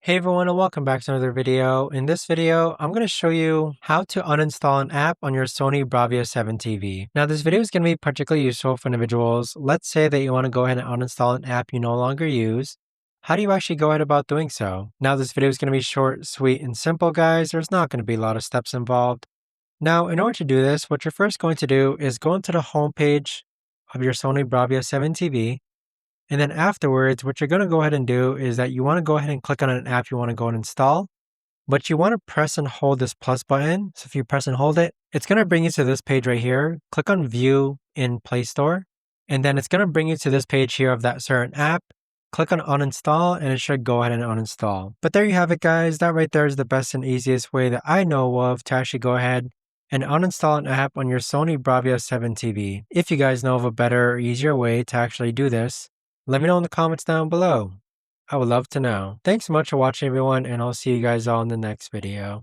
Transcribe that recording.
Hey everyone and welcome back to another video. In this video, I'm going to show you how to uninstall an app on your Sony Bravia 7 TV. Now this video is going to be particularly useful for individuals. Let's say that you want to go ahead and uninstall an app you no longer use. How do you actually go ahead about doing so? Now this video is going to be short, sweet, and simple guys. There's not going to be a lot of steps involved. Now in order to do this, what you're first going to do is go into the home page of your Sony Bravia 7 TV. And then afterwards, what you're going to go ahead and do is that you want to go ahead and click on an app you want to go and install, but you want to press and hold this plus button. So if you press and hold it, it's going to bring you to this page right here. Click on view in Play Store, and then it's going to bring you to this page here of that certain app. Click on uninstall and it should go ahead and uninstall. But there you have it guys. That right there is the best and easiest way that I know of to actually go ahead and uninstall an app on your Sony Bravia 7 TV. If you guys know of a better or easier way to actually do this, let me know in the comments down below. I would love to know. Thanks so much for watching everyone, and I'll see you guys all in the next video.